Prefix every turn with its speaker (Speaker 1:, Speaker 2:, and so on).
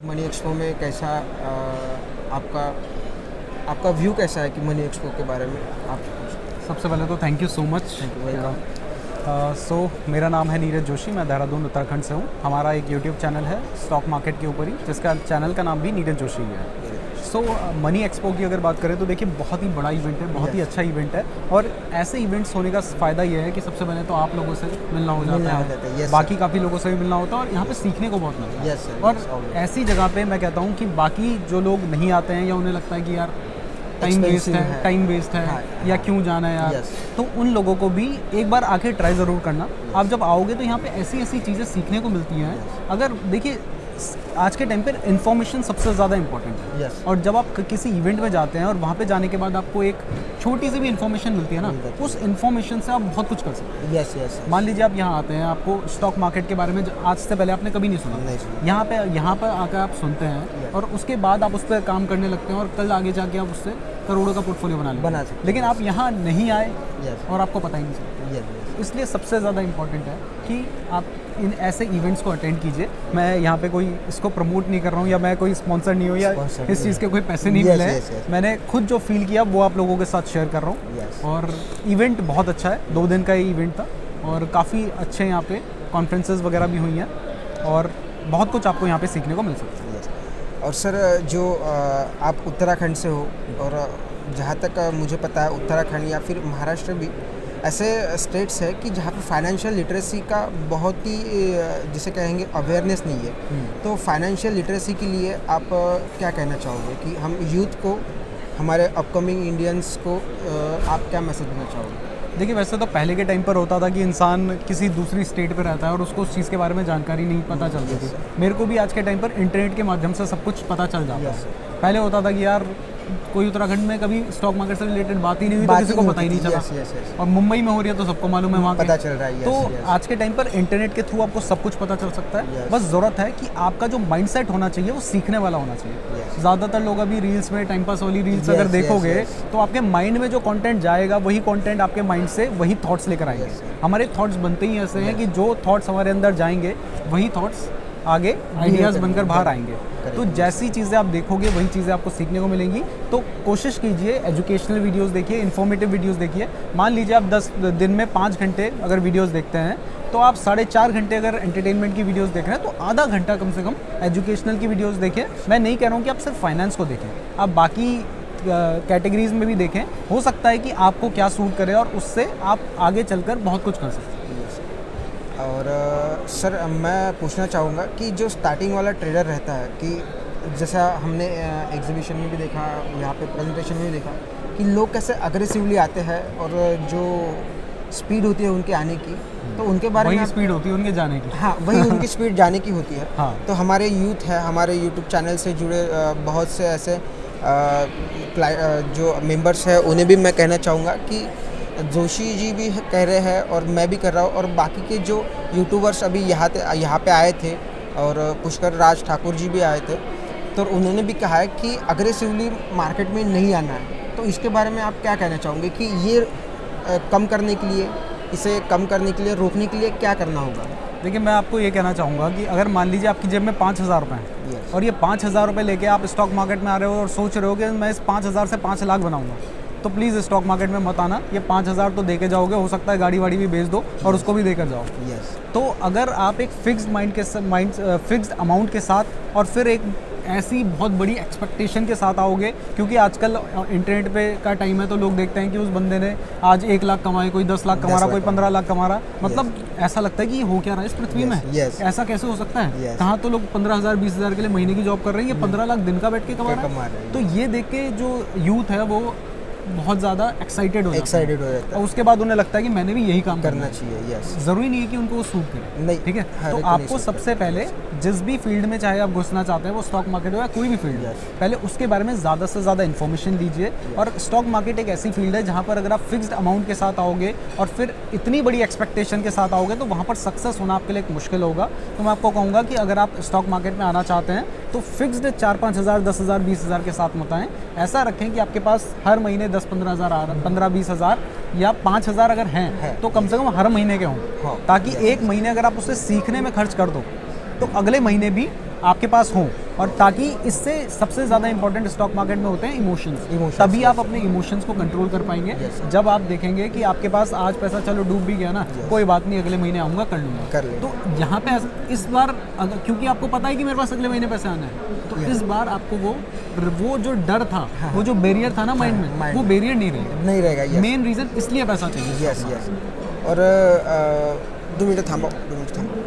Speaker 1: Money expo में कैसा आपका आपका व्यू कैसा है कि मनी एक्सपो के बारे में आप
Speaker 2: सबसे पहले तो थैंक यू सो मच। सो मेरा नाम है नीरज जोशी, मैं देहरादून उत्तराखंड से हूँ। हमारा एक यूट्यूब चैनल है स्टॉक मार्केट के ऊपर ही, जिसका चैनल का नाम भी नीरज जोशी ही है। सो मनी एक्सपो की अगर बात करें तो देखिए बहुत ही बड़ा इवेंट है, बहुत ही अच्छा इवेंट है। और ऐसे इवेंट्स होने का फ़ायदा ये है कि सबसे पहले तो आप लोगों से मिलना हो जाता है, बाकी काफ़ी लोगों से भी मिलना होता है और यहाँ पे सीखने को बहुत मिलता है। और ऐसी जगह पे मैं कहता हूँ कि बाकी जो लोग नहीं आते हैं या उन्हें लगता है कि यार टाइम वेस्ट है या क्यों जाना है यार, तो उन लोगों को भी एक बार आके ट्राई ज़रूर करना। आप जब आओगे तो यहाँ पे ऐसी ऐसी चीज़ें सीखने को मिलती हैं। अगर देखिए आज के टाइम पर इन्फॉर्मेशन सबसे ज़्यादा इंपॉर्टेंट है। और जब आप किसी इवेंट में जाते हैं और वहाँ पे जाने के बाद आपको एक छोटी सी भी इन्फॉर्मेशन मिलती है ना, उस इन्फॉर्मेशन से आप बहुत कुछ कर सकते हैं। मान लीजिए आप यहाँ आते हैं, आपको स्टॉक मार्केट के बारे में आज से पहले आपने कभी नहीं सुना, यहाँ पर आकर आप सुनते हैं और उसके बाद आप उस पर काम करने लगते हैं और कल आगे जाके आप उससे करोड़ों का पोर्टफोलियो बना सकते हैं। लेकिन आप यहाँ नहीं आए और आपको पता ही नहीं चलता। इसलिए सबसे ज़्यादा इम्पॉर्टेंट है कि आप इन ऐसे इवेंट्स को अटेंड कीजिए। मैं यहाँ पे कोई इसको प्रमोट नहीं कर रहा हूँ या मैं कोई स्पॉन्सर नहीं हूँ या इस चीज़ के कोई पैसे नहीं मिले हैं। मैंने खुद जो फील किया वो आप लोगों के साथ शेयर कर रहा हूँ। और इवेंट बहुत अच्छा है, 2 दिन का ये इवेंट था और काफ़ी अच्छे यहाँ पे कॉन्फ्रेंसेस वगैरह भी हुई हैं और बहुत कुछ आपको यहाँ पे सीखने को मिल सकता है।
Speaker 1: और सर जो आप उत्तराखंड से हो और जहाँ तक मुझे पता है उत्तराखंड या फिर महाराष्ट्र भी ऐसे स्टेट्स है कि जहाँ पे फाइनेंशियल लिटरेसी का बहुत ही जिसे कहेंगे अवेयरनेस नहीं है। तो फाइनेंशियल लिटरेसी के लिए आप क्या कहना चाहोगे कि हम यूथ को, हमारे अपकमिंग इंडियंस को आप क्या मैसेज देना चाहोगे?
Speaker 2: देखिए वैसे तो पहले के टाइम पर होता था कि इंसान किसी दूसरी स्टेट पर रहता है और उसको उस चीज़ के बारे में जानकारी नहीं पता चलती थी। मेरे को भी आज के टाइम पर इंटरनेट के माध्यम से सब कुछ पता चल जाता है। पहले होता था कि यार कोई उत्तराखंड में कभी स्टॉक मार्केट से रिलेटेड बात ही नहीं हुई तो किसी को पता ही नहीं चला। और मुंबई में हो रही है तो सबको मालूम है, वहाँ पता चल रहा है। तो आज के टाइम पर इंटरनेट के थ्रू आपको सब कुछ पता चल सकता है। बस ज़रूरत है कि आपका जो माइंडसेट होना चाहिए वो सीखने वाला होना चाहिए। ज़्यादातर लोग अभी रील्स में टाइम पास वाली रील्स अगर देखोगे तो आपके माइंड में जो कंटेंट जाएगा वही कंटेंट आपके माइंड से वही थॉट्स लेकर आएंगे। हमारे थॉट्स बनते ही ऐसे हैं कि जो थॉट्स हमारे अंदर जाएंगे वही थॉट्स आगे आइडियाज़ बनकर बाहर आएंगे। तो जैसी चीज़ें आप देखोगे वही चीज़ें आपको सीखने को मिलेंगी। तो कोशिश कीजिए एजुकेशनल वीडियोस देखिए, इन्फॉर्मेटिव वीडियोस देखिए। मान लीजिए आप 10 दिन में 5 घंटे अगर वीडियोस देखते हैं तो आप 4.5 घंटे अगर एंटरटेनमेंट की वीडियोस देख रहे हैं तो आधा घंटा कम से कम एजुकेशनल की वीडियोस देखें। मैं नहीं कह रहा हूँ कि आप सिर्फ फाइनेंस को देखें, आप बाकी कैटेगरीज में भी देखें। हो सकता है कि आपको क्या सूट करे और उससे आप आगे चलकर बहुत कुछ कर सकते हैं।
Speaker 1: और सर मैं पूछना चाहूँगा कि जो स्टार्टिंग वाला ट्रेडर रहता है कि जैसा हमने एग्जीबिशन में भी देखा, यहाँ पे प्रेजेंटेशन में भी देखा कि लोग कैसे अग्रेसिवली आते हैं और जो स्पीड होती है उनके आने की, तो उनके बारे में
Speaker 2: स्पीड होती है उनके जाने की।
Speaker 1: हाँ, वही उनकी स्पीड जाने की होती है।
Speaker 2: हाँ।
Speaker 1: तो हमारे यूथ है, हमारे यूट्यूब चैनल से जुड़े बहुत से ऐसे जो मेंबर्स हैं उन्हें भी मैं कहना चाहूँगा कि जोशी जी भी कह रहे हैं और मैं भी कर रहा हूँ और बाकी के जो यूट्यूबर्स अभी यहाँ पे आए थे और पुष्कर राज ठाकुर जी भी आए थे, तो उन्होंने भी कहा है कि अग्रेसिवली मार्केट में नहीं आना है। तो इसके बारे में आप क्या कहना चाहोगे कि ये कम करने के लिए, इसे कम करने के लिए, रोकने के लिए क्या करना होगा?
Speaker 2: देखिए मैं आपको ये कहना चाहूँगा कि अगर मान लीजिए आपकी जेब में 5,000 रुपये हैं और ये 5,000 रुपये लेके आप स्टॉक मार्केट में आ रहे हो और सोच रहे हो कि मैं इस 5,000 से 5 लाख बनाऊँगा, तो प्लीज़ स्टॉक मार्केट में मत आना। ये 5,000 तो देके जाओगे, हो सकता है गाड़ी वाड़ी भी बेच दो और उसको भी देकर जाओ। तो अगर आप एक फिक्स्ड अमाउंट के साथ और फिर एक ऐसी बहुत बड़ी एक्सपेक्टेशन के साथ आओगे, क्योंकि आजकल इंटरनेट पे का टाइम है तो लोग देखते हैं कि उस बंदे ने आज 1 लाख कमाए, कोई 10 लाख कमा रहा, कोई 15 लाख कमा रहा। मतलब ऐसा लगता है कि ये हो क्या रहा है इस पृथ्वी में, ऐसा कैसे हो सकता है? कहाँ तो लोग 15,000 20,000 के लिए महीने की जॉब कर रहे हैं, ये 15 लाख दिन का बैठ के कमा रहा है। तो ये देख के जो यूथ है वो बहुत ज़्यादा एक्साइटेड हो जाता है और उसके बाद उन्हें लगता है कि मैंने भी यही काम करना चाहिए। ज़रूरी नहीं है कि उनको वो सूट करे, नहीं, ठीक है। तो आपको सबसे पहले जिस भी फील्ड में चाहे आप घुसना चाहते हैं, वो स्टॉक मार्केट हो या कोई भी फील्ड है, पहले उसके बारे में ज़्यादा से ज़्यादा इन्फॉर्मेशन दीजिए। और स्टॉक मार्केट एक ऐसी फील्ड है जहाँ पर अगर आप फिक्स्ड अमाउंट के साथ आओगे और फिर इतनी बड़ी एक्सपेक्टेशन के साथ आओगे तो वहाँ पर सक्सेस होना आपके लिए एक मुश्किल होगा। तो मैं आपको कहूँगा कि अगर आप स्टॉक मार्केट में आना चाहते हैं तो फिक्स्ड 4-5 हज़ार, 10,000, 20,000 के साथ मत आएँ। ऐसा रखें कि आपके पास हर महीने 10-15 हज़ार आ रहा है, 15-20 हज़ार या 5,000 अगर हैं तो कम से कम हर महीने के हों, ताकि एक महीने अगर आप उसे सीखने में खर्च कर दो तो अगले महीने भी आपके पास हों, और ताकि इससे सबसे ज़्यादा इंपॉर्टेंट स्टॉक मार्केट में होते हैं इमोशंस। तभी आप अपने इमोशंस को कंट्रोल कर पाएंगे। जब आप देखेंगे कि आपके पास आज पैसा चलो डूब भी गया ना, कोई बात नहीं, अगले महीने आऊँगा कर लूँगा। तो यहाँ पे इस बार क्योंकि आपको पता है कि मेरे पास अगले महीने पैसे आना है, तो इस बार आपको वो जो डर था, वो जो बैरियर था ना माइंड में, वो बैरियर नहीं रहेगा। मेन रीज़न इसलिए पैसा चाहिए।
Speaker 1: और 2 मिनट थांबो, 2 मिनट थांबो।